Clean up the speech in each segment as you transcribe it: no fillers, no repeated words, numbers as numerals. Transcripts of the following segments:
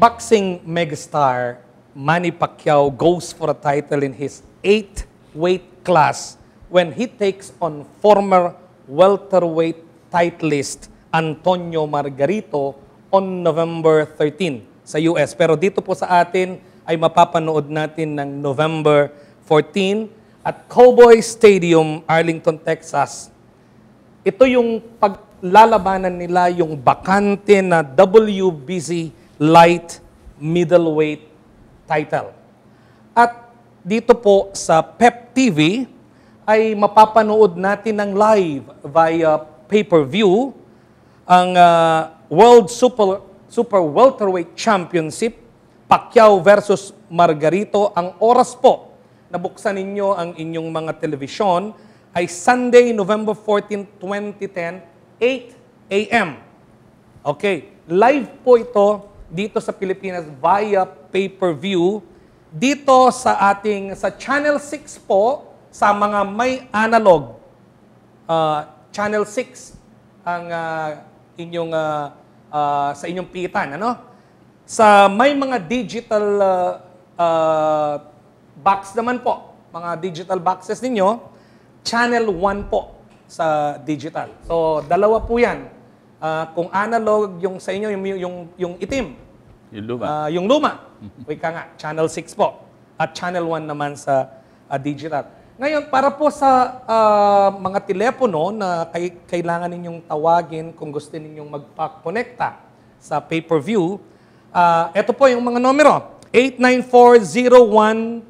boxing megastar Manny Pacquiao goes for a title in his 8th weight class when he takes on former welterweight titleist Antonio Margarito on November 13 sa US. Pero dito po sa atin ay mapapanood natin ng November 14 at Cowboy Stadium, Arlington, Texas. Ito yung paglalabanan nila, yung bakante na WBC light middleweight title. At dito po sa PEP TV ay mapapanood natin ng live via pay-per-view ang World Super Welterweight Championship, Pacquiao versus Margarito. Ang oras po na buksan ninyo ang inyong mga telebisyon ay Sunday, November 14, 2010, 8 a.m. Okay, live po ito dito sa Pilipinas via pay-per-view. Dito sa Channel 6 po, sa mga may analog, Channel 6 ang inyong sa inyong pitan, ano? Sa may mga digital box naman po, mga digital boxes ninyo, Channel 1 po sa digital. So, dalawa po 'yan. Kung analog yung sa inyo yung itim. Yung luma. Yung luma. Wika nga, Channel 6 po. At Channel 1 naman sa digital. Ngayon, para po sa mga telepono na kailangan ninyong tawagin kung gusto ninyong magpa-connecta sa pay-per-view, ito po yung mga numero. 894-0120,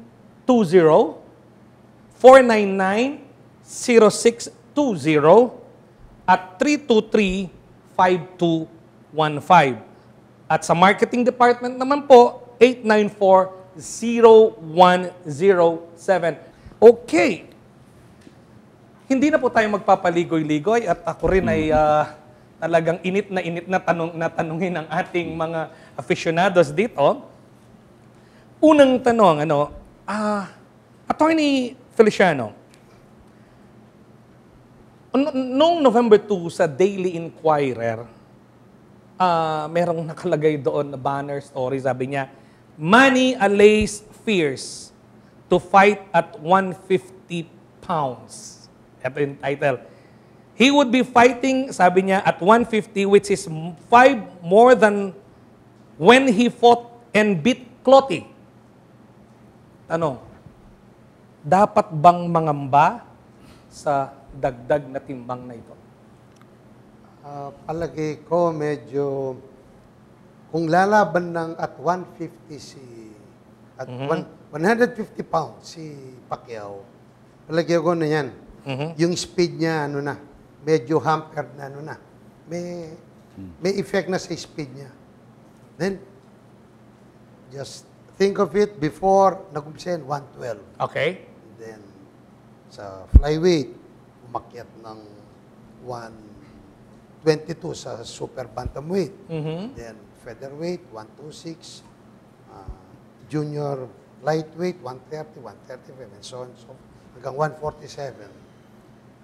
499-0620, at 323-5215. At sa marketing department naman po, 894-0107. Okay. Hindi na po tayo magpapaligoy-ligoy at ako rin ay talagang init na tanungin ng ating mga aficionados dito. Unang tanong, Attorney Feliciano, noong November 2 sa Daily Inquirer, merong nakalagay doon na banner story, sabi niya, Manny allays fears to fight at 150 pounds. Ito yung title. He would be fighting, sabi niya, at 150, which is 5 more than when he fought and beat Clottey. Tanong, dapat bang mangamba sa dagdag na timbang na ito? Palagi ko medyo, kung lalaban ng at 150 at 150 pounds si Pacquiao, palagi ko na yan. Yung speed niya, medyo hampered na, may effect na sa speed niya. Then, just think of it before nag-umpisa 112. Okay. Then, sa flyweight, umakyat ng 122 sa super bantamweight. Then, featherweight, 126. Junior lightweight, 130, 135, and so on, so hanggang 147.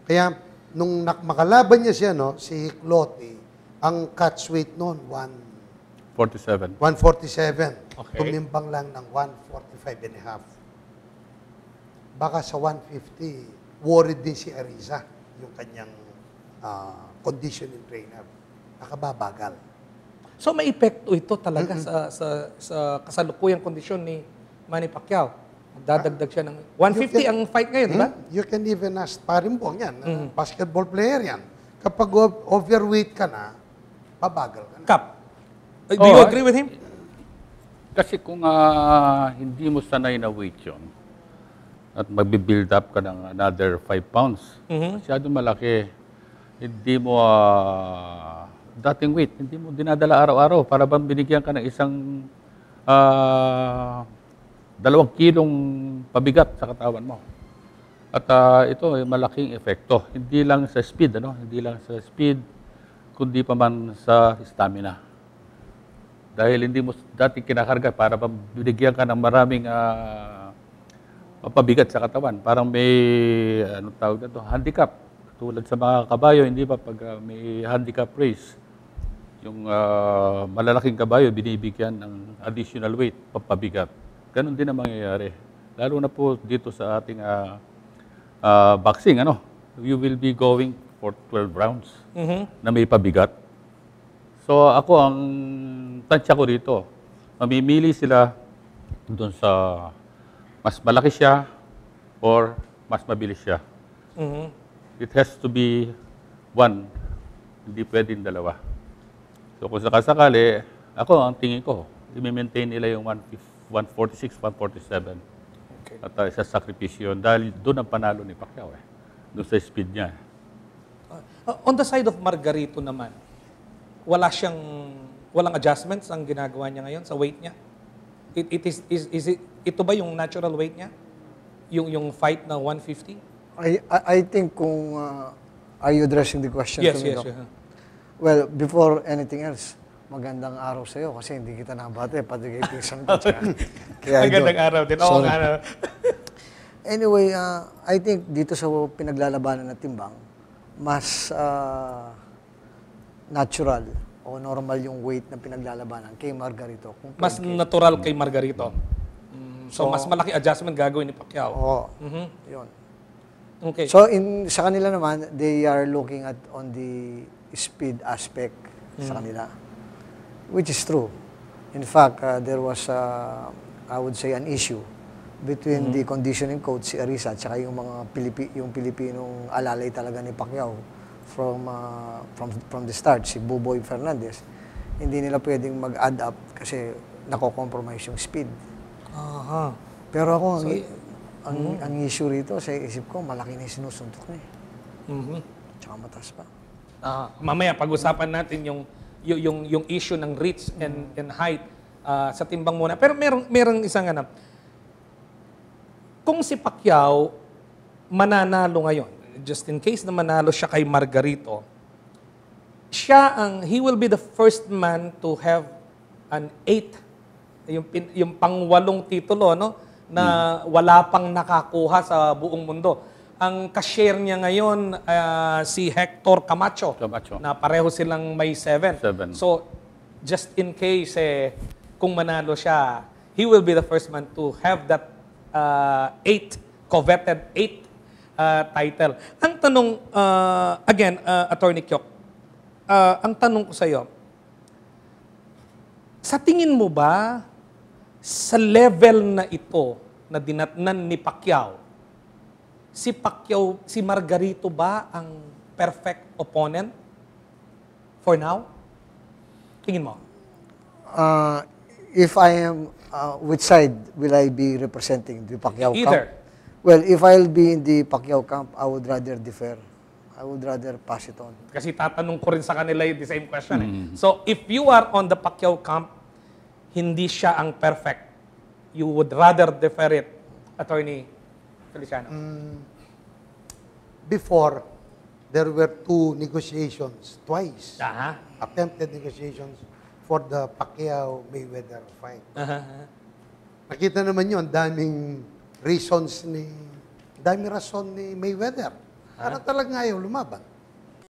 Kaya, nung makalaban niya siya, si Clottey, ang catch weight noon, 47. 147. Okay. Tumimbang lang ng 145 and a half. Baka sa 150, worried din si Ariza, yung kanyang conditioning trainer. Nakababagal. So may epekto ito talaga sa kasalukuyang kondisyon ni Manny Pacquiao. Dadagdag siya ng 150 ang fight ngayon, di ba? You can even ask Parimbong yan. Basketball player yan. Kapag overweight ka na, pabagal ka na. Kap, do you agree with him? Kasi kung hindi mo sanay na weight yun, at magbi-build up ka ng another 5 pounds, masyado malaki, hindi mo dating weight, hindi mo dinadala araw-araw para bang binigyan ka ng isang 2 kilong pabigat sa katawan mo. At ito ay malaking epekto. Hindi lang sa speed, Hindi lang sa speed, kundi pa man sa stamina. Dahil hindi mo dati kinakarga para bang binigyan ka ng maraming pabigat sa katawan. Parang may, handicap. Tulad sa mga kabayo, hindi ba pag may handicap race, Yung malalaking kabayo, binibigyan ng additional weight, pampabigat. Ganon din ang mangyayari. Lalo na po dito sa ating boxing, you will be going for 12 rounds na may pabigat. So ako, ang tansya ko rito, mamimili sila doon sa mas malaki siya or mas mabilis siya. It has to be one, hindi pwedeng dalawa. So kung sakasakali, ako ang tingin ko, i-maintain nila yung 146, 147. Okay. At isasakripisyo yun dahil doon ang panalo ni Pacquiao doon sa speed niya. On the side of Margarito naman, walang adjustments ang ginagawa niya ngayon sa weight niya? Ito ba yung natural weight niya? Yung fight na 150? I think kung are you addressing the question Yes, to me? yes. Doc? Well, before anything else, magandang araw sa iyo kasi hindi kita nabate pati kay Pinsan ko. Magandang araw din. Oo, nga. Anyway, I think dito sa pinaglalabanan ng timbang, mas natural o normal yung weight na pinaglalabanan kay Margarito. Mas natural kay Margarito. So, mas malaki adjustment gagawin ni Pacquiao. Oo. Yun. Okay. So, sa kanila naman, they are looking at on the speed aspect sa kanila, which is true. In fact, there was, I would say, an issue between the conditioning coach, si Arisa, at saka yung mga Pilipinong alalay talaga ni Pacquiao from the start, si Buboy Fernandez. Hindi nila pwedeng mag-add up kasi nako-compromise yung speed. Aha. Pero ako, ang issue rito, sa isip ko, malaki na yung sinusuntok niya. Tsaka mataas pa. Mamaya pag-usapan natin yung issue ng reach and height sa timbang muna. Pero merong isang kung si Pacquiao mananalo ngayon, just in case na manalo siya kay Margarito, he will be the first man to have an 8, yung pang-8 titulo, na wala pang nakakuha sa buong mundo. Ang ka-share niya ngayon, si Hector Camacho, na pareho silang may 7. So, just in case, kung manalo siya, he will be the first man to have that coveted 8 title. Ang tanong, again, Attorney Kyok, ang tanong ko sa iyo, sa tingin mo ba, sa level na ito, na dinatnan ni Pacquiao, si Margarito ba ang perfect opponent for now? Tingin mo? If I am, which side will I be representing? The Pacquiao Either. camp? Well, if I'll be in the Pacquiao camp, I would rather defer. I would rather pass it on. Kasi tatanong ko rin sa kanila yung the same question. So, if you are on the Pacquiao camp, hindi siya ang perfect. You would rather defer it, Attorney Feliciano. Before, there were 2 negotiations, twice, attempted negotiations for the Pacquiao-Mayweather fight. Nakita naman yun, daming rason ni Mayweather. Para talagang ayaw lumaban.